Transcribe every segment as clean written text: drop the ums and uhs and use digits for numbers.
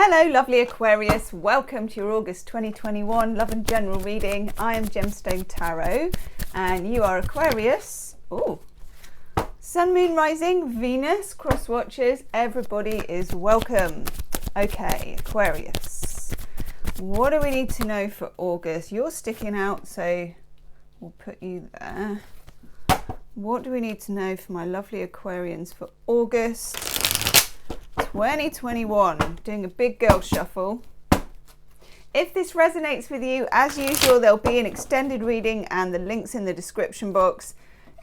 Hello lovely Aquarius, welcome to your August 2021 Love and General reading. I am Gemstone Tarot and you are Aquarius. Ooh. Sun, Moon, Rising, Venus, cross watchers, everybody is welcome. Okay, Aquarius, what do we need to know for August? You're sticking out, so we'll put you there. What do we need to know for my lovely Aquarians for August 2021? Doing a big girl shuffle. If this resonates with you, as usual, there'll be an extended reading and the links in the description box.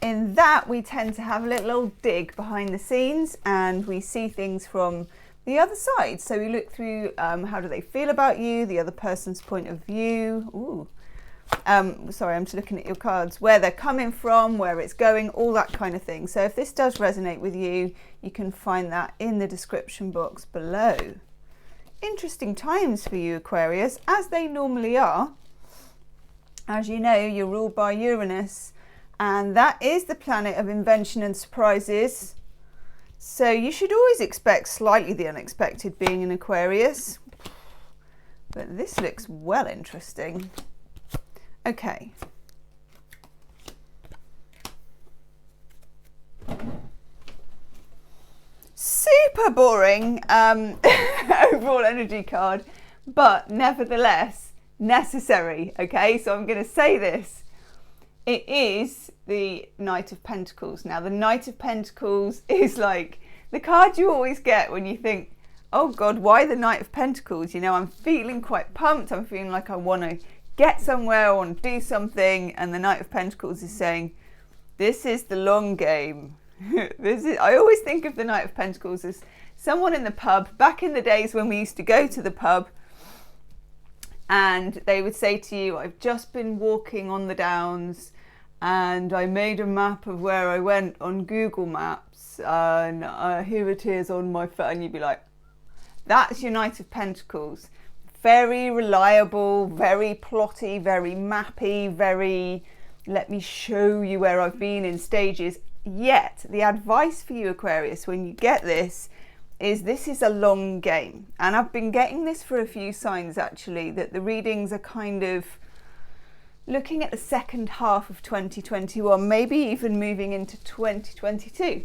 In that, we tend to have a little old dig behind the scenes and we see things from the other side. So we look through how do they feel about you, the other person's point of view. Ooh. Sorry, I'm just looking at your cards, where they're coming from, where it's going, all that kind of thing. So if this does resonate with you, you can find that in the description box below. Interesting times for you, Aquarius, as they normally are. As you know, you're ruled by Uranus, and that is the planet of invention and surprises. So you should always expect slightly the unexpected being an Aquarius. But this looks well interesting. Okay. Super boring overall energy card, but nevertheless necessary. Okay, so I'm going to say this. It is the Knight of Pentacles. Now, the Knight of Pentacles is like the card you always get when you think, oh God, why the Knight of Pentacles? You know, I'm feeling quite pumped. I'm feeling like I want to get somewhere, I want to do something, and the Knight of Pentacles is saying, this is the long game. I always think of the Knight of Pentacles as someone in the pub, back in the days when we used to go to the pub, and they would say to you, I've just been walking on the downs, and I made a map of where I went on Google Maps, and here it is on my phone, and you'd be like, that's your Knight of Pentacles. Very reliable, very plotty, very mappy, very let me show you where I've been in stages. Yet the advice for you, Aquarius, when you get this is a long game. And I've been getting this for a few signs actually, that the readings are kind of looking at the second half of 2021, maybe even moving into 2022.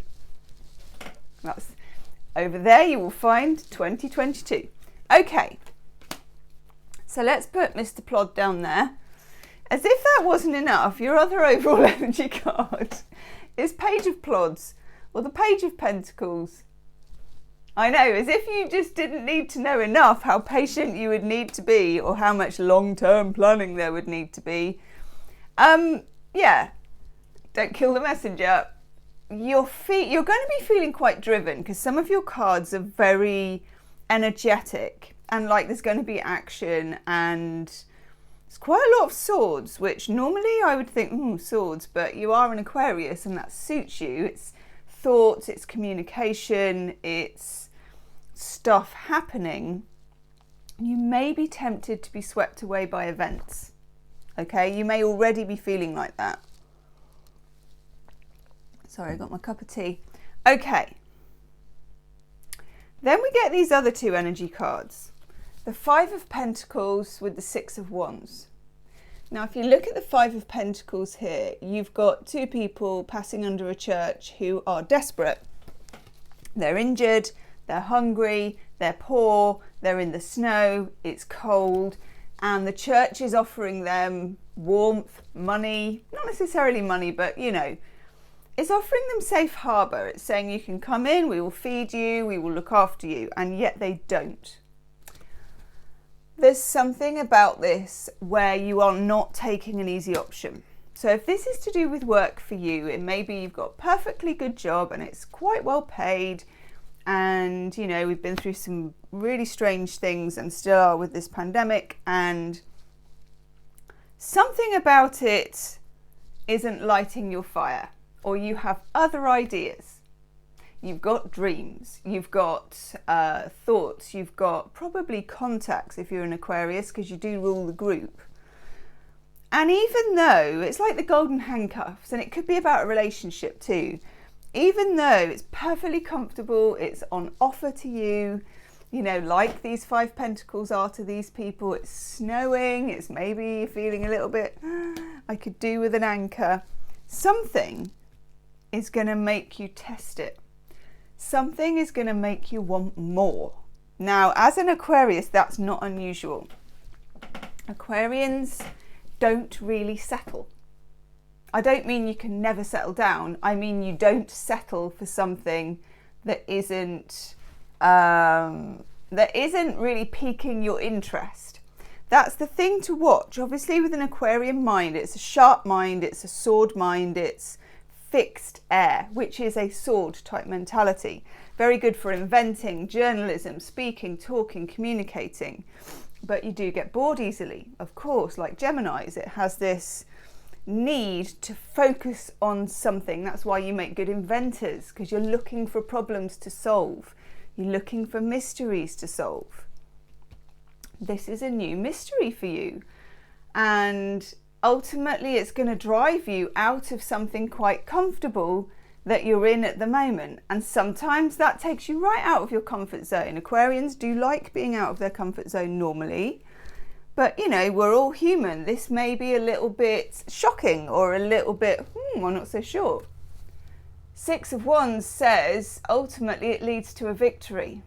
That's over there, you will find 2022. Okay. So let's put Mr. Plod down there. As if that wasn't enough, your other overall energy card is Page of Plods, or the Page of Pentacles. I know, as if you just didn't need to know enough how patient you would need to be, or how much long-term planning there would need to be. Yeah, don't kill the messenger. You're going to be feeling quite driven, because some of your cards are very energetic. And like there's going to be action, and it's quite a lot of swords, which normally I would think, swords, but you are an Aquarius and that suits you. It's thoughts, it's communication, it's stuff happening. You may be tempted to be swept away by events. Okay, you may already be feeling like that. Sorry, I got my cup of tea. Okay. Then we get these other two energy cards. The Five of Pentacles with the Six of Wands. Now, if you look at the Five of Pentacles here, you've got two people passing under a church who are desperate. They're injured, they're hungry, they're poor, they're in the snow, it's cold, and the church is offering them warmth, money, not necessarily money, but you know, it's offering them safe harbour. It's saying you can come in, we will feed you, we will look after you, and yet they don't. There's something about this where you are not taking an easy option. So if this is to do with work for you, it may be you've got a perfectly good job and it's quite well paid, and you know, we've been through some really strange things and still are with this pandemic, and something about it isn't lighting your fire, or you have other ideas. You've got dreams, you've got thoughts, you've got probably contacts if you're an Aquarius, because you do rule the group. And even though it's like the golden handcuffs, and it could be about a relationship too, even though it's perfectly comfortable, it's on offer to you, you know, like these 5 Pentacles are to these people. It's snowing, it's maybe feeling a little bit, I could do with an anchor. Something is going to make you test it. Something is going to make you want more. Now, as an Aquarius, that's not unusual. Aquarians don't really settle. I don't mean you can never settle down. I mean you don't settle for something that isn't really piquing your interest. That's the thing to watch. Obviously, with an Aquarian mind, it's a sharp mind, it's a sword mind, it's fixed air, which is a sword type mentality. Very good for inventing, journalism, speaking, talking, communicating. But you do get bored easily, of course, like Geminis. It has this need to focus on something. That's why you make good inventors, because you're looking for problems to solve. You're looking for mysteries to solve. This is a new mystery for you. And ultimately, it's going to drive you out of something quite comfortable that you're in at the moment. And sometimes that takes you right out of your comfort zone. Aquarians do like being out of their comfort zone normally. But, you know, we're all human. This may be a little bit shocking or a little bit, I'm not so sure. 6 of Wands says, ultimately, it leads to a victory.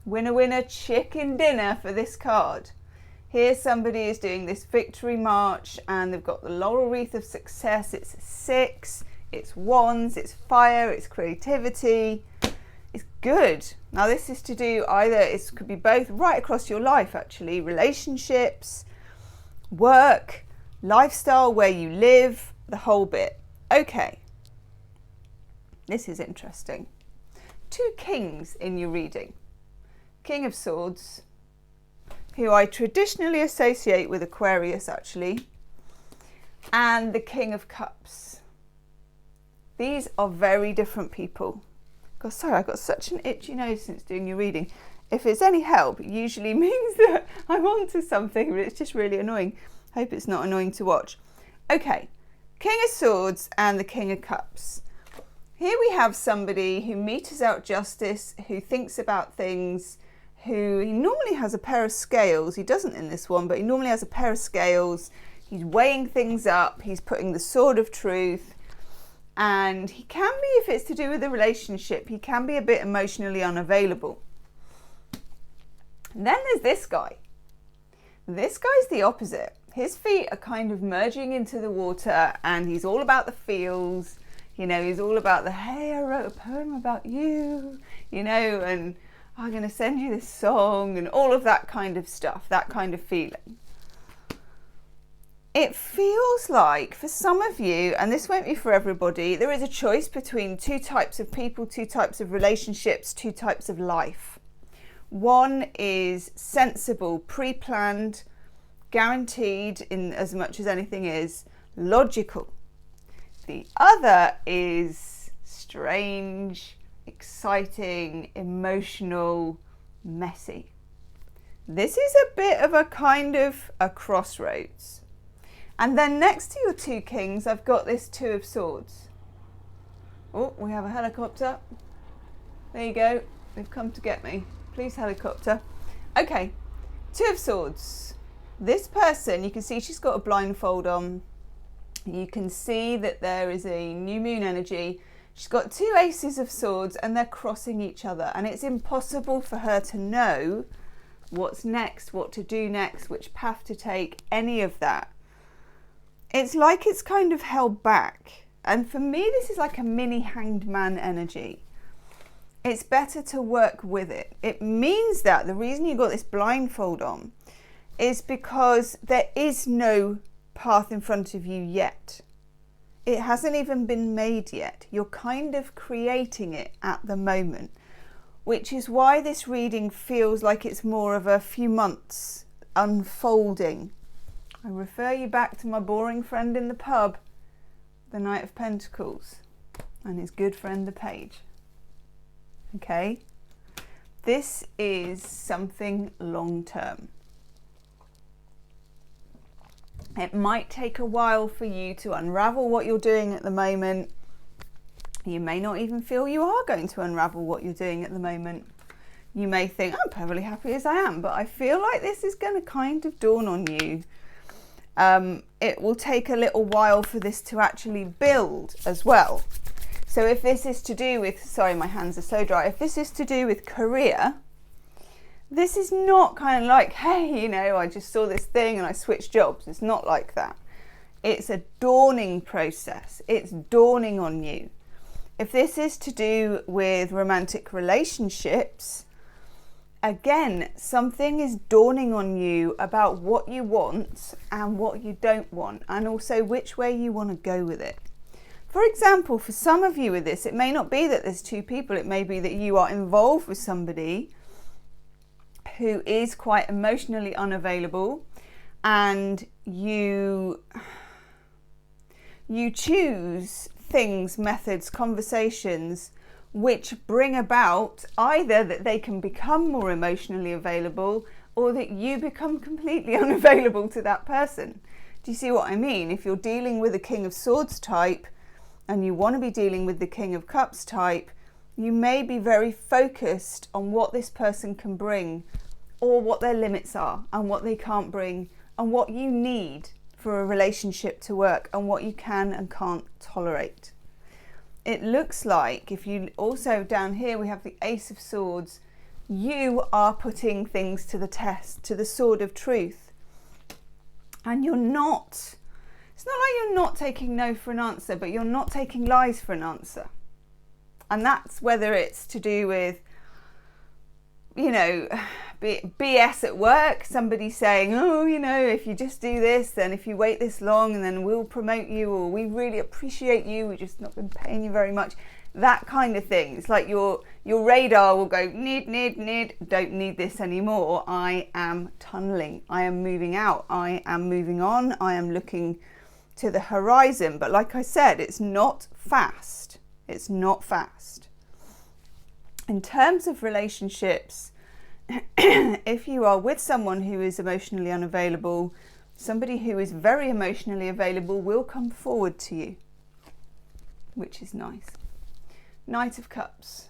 Winner, winner, chicken dinner for this card. Here somebody is doing this victory march and they've got the laurel wreath of success. It's 6, it's wands, it's fire, it's creativity. It's good. Now this is to do either, it could be both, right across your life actually. Relationships, work, lifestyle, where you live, the whole bit. Okay. This is interesting. 2 kings in your reading. King of Swords, who I traditionally associate with Aquarius actually, and the King of Cups. These are very different people. God, sorry, I've got such an itchy nose since doing your reading. If it's any help, it usually means that I'm onto something, but it's just really annoying. Hope it's not annoying to watch. Okay, King of Swords and the King of Cups. Here we have somebody who meters out justice, who thinks about things, who he normally has a pair of scales. He doesn't in this one, but he normally has a pair of scales. He's weighing things up. He's putting the sword of truth. And he can be, if it's to do with a relationship, he can be a bit emotionally unavailable. And then there's this guy. This guy's the opposite. His feet are kind of merging into the water and he's all about the feels. You know, he's all about the, hey, I wrote a poem about you, you know, and I'm going to send you this song and all of that kind of stuff, that kind of feeling. It feels like for some of you, and this won't be for everybody, there is a choice between 2 types of people, 2 types of relationships, 2 types of life. One is sensible, pre-planned, guaranteed in as much as anything is, logical. The other is strange, exciting, emotional, messy. This is a bit of a kind of a crossroads. And then next to your 2 kings, I've got this 2 of Swords. Oh, we have a helicopter. There you go. They've come to get me. Please, helicopter. Okay, 2 of Swords. This person, you can see she's got a blindfold on. You can see that there is a new moon energy. She's got 2 aces of swords and they're crossing each other. And it's impossible for her to know what's next, what to do next, which path to take, any of that. It's like it's kind of held back. And for me, this is like a mini hanged man energy. It's better to work with it. It means that the reason you got this blindfold on is because there is no path in front of you yet. It hasn't even been made yet. You're kind of creating it at the moment, which is why this reading feels like it's more of a few months unfolding. I refer you back to my boring friend in the pub, the Knight of Pentacles, and his good friend the Page. Okay? This is something long term. It might take a while for you to unravel what you're doing at the moment. You may not even feel you are going to unravel what you're doing at the moment. You may think, I'm perfectly happy as I am, but I feel like this is going to kind of dawn on you. It will take a little while for this to actually build as well. So if this is to do with, sorry, my hands are so dry. If this is to do with career, this is not kind of like, hey, you know, I just saw this thing and I switched jobs. It's not like that. It's a dawning process. It's dawning on you. If this is to do with romantic relationships, again, something is dawning on you about what you want and what you don't want, and also which way you want to go with it. For example, for some of you with this, it may not be that there's two people. It may be that you are involved with somebody who is quite emotionally unavailable, and you choose things, methods, conversations which bring about either that they can become more emotionally available or that you become completely unavailable to that person. Do you see what I mean? If you're dealing with a King of Swords type and you want to be dealing with the King of Cups type, you may be very focused on what this person can bring or what their limits are and what they can't bring and what you need for a relationship to work and what you can and can't tolerate. It looks like, if you also down here we have the Ace of Swords, you are putting things to the test, to the sword of truth. And you're not, it's not like you're not taking no for an answer, but you're not taking lies for an answer. And that's whether it's to do with, you know, BS at work, somebody saying, oh, you know, if you just do this, then if you wait this long, and then we'll promote you, or we really appreciate you, we've just not been paying you very much. That kind of thing. It's like your radar will go, need, don't need this anymore. I am tunneling. I am moving out. I am moving on. I am looking to the horizon. But like I said, it's not fast. It's not fast. In terms of relationships, if you are with someone who is emotionally unavailable, somebody who is very emotionally available will come forward to you, which is nice. Knight of Cups.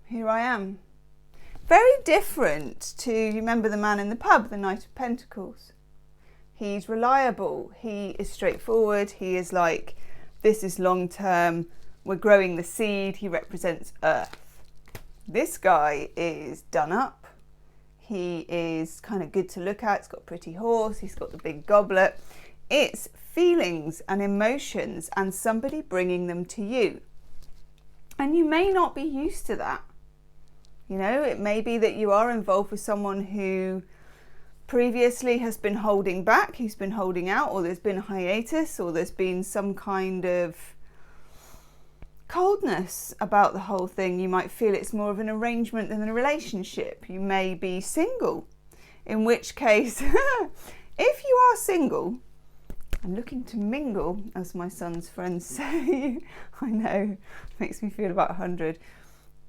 Here I am. Very different to, you remember the man in the pub, the Knight of Pentacles. He's reliable. He is straightforward. He is like, this is long term. We're growing the seed. He represents earth. This guy is done up. He is kind of good to look at. He's got a pretty horse. He's got the big goblet. It's feelings and emotions and somebody bringing them to you. And you may not be used to that. You know, it may be that you are involved with someone who previously has been holding back, he's been holding out, or there's been a hiatus, or there's been some kind of coldness about the whole thing. You might feel it's more of an arrangement than a relationship. You may be single, in which case, if you are single and looking to mingle, as my son's friends say, I know, makes me feel about 100.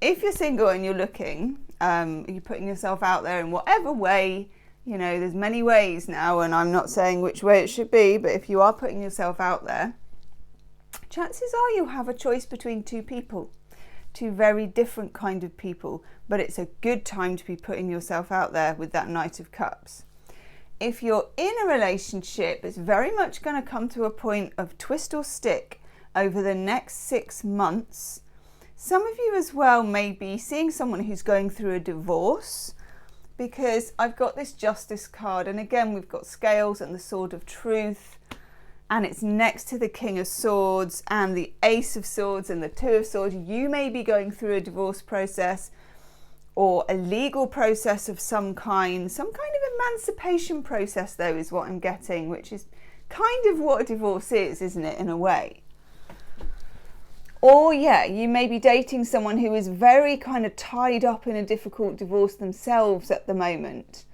If you're single and you're looking, you're putting yourself out there in whatever way, you know, there's many ways now, and I'm not saying which way it should be, but if you are putting yourself out there, chances are you'll have a choice between two people, two very different kind of people, but it's a good time to be putting yourself out there with that Knight of Cups. If you're in a relationship, it's very much going to come to a point of twist or stick over the next 6 months. Some of you as well may be seeing someone who's going through a divorce, because I've got this Justice card, and again we've got Scales and the Sword of Truth, and it's next to the King of Swords and the Ace of Swords and the Two of Swords. You may be going through a divorce process or a legal process of some kind of emancipation process, though, is what I'm getting, which is kind of what a divorce is, isn't it, in a way? Or yeah, you may be dating someone who is very kind of tied up in a difficult divorce themselves at the moment.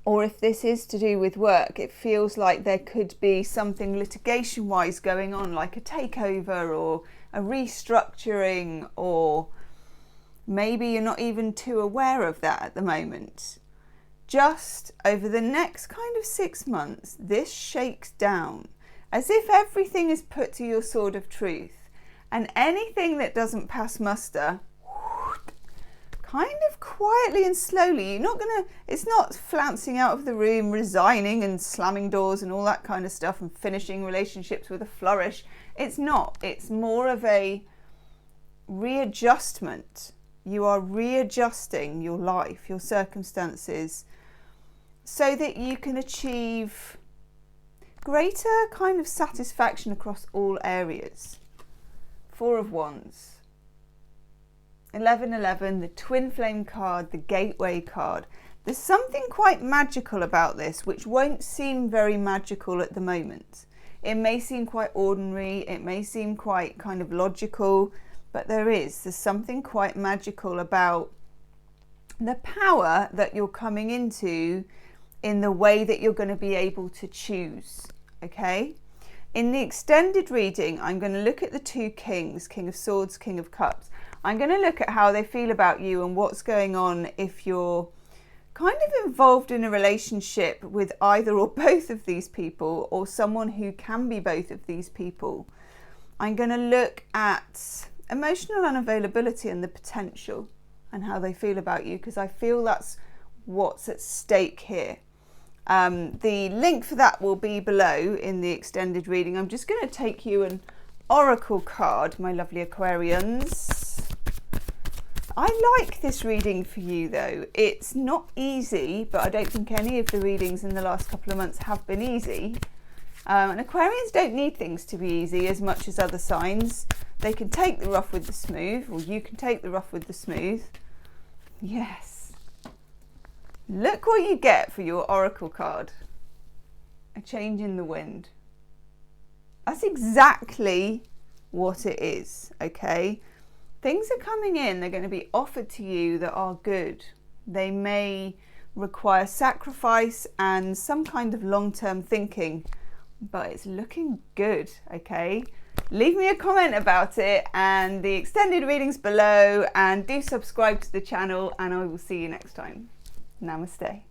Or if this is to do with work, it feels like there could be something litigation-wise going on, like a takeover or a restructuring, or maybe you're not even too aware of that at the moment. Just over the next kind of 6 months, this shakes down, as if everything is put to your Sword of Truth, and anything that doesn't pass muster kind of quietly and slowly. It's not flouncing out of the room, resigning and slamming doors and all that kind of stuff and finishing relationships with a flourish. It's not. It's more of a readjustment. You are readjusting your life, your circumstances, so that you can achieve greater kind of satisfaction across all areas. 4 of Wands. 1111, the twin flame card, the gateway card. There's something quite magical about this, which won't seem very magical at the moment. It may seem quite ordinary, it may seem quite kind of logical, but there's something quite magical about the power that you're coming into in the way that you're going to be able to choose, okay? In the extended reading, I'm going to look at the 2 kings, King of Swords, King of Cups. I'm going to look at how they feel about you and what's going on if you're kind of involved in a relationship with either or both of these people, or someone who can be both of these people. I'm going to look at emotional unavailability and the potential and how they feel about you, because I feel that's what's at stake here. The link for that will be below in the extended reading. I'm just going to take you an oracle card, my lovely Aquarians. I like this reading for you though. It's not easy, but I don't think any of the readings in the last couple of months have been easy. And Aquarians don't need things to be easy as much as other signs. They can take the rough with the smooth, or you can take the rough with the smooth. Yes. Look what you get for your oracle card. A change in the wind. That's exactly what it is, okay? Things are coming in, they're going to be offered to you that are good. They may require sacrifice and some kind of long-term thinking, but it's looking good, okay? Leave me a comment about it and the extended readings below, and do subscribe to the channel, and I will see you next time. Namaste.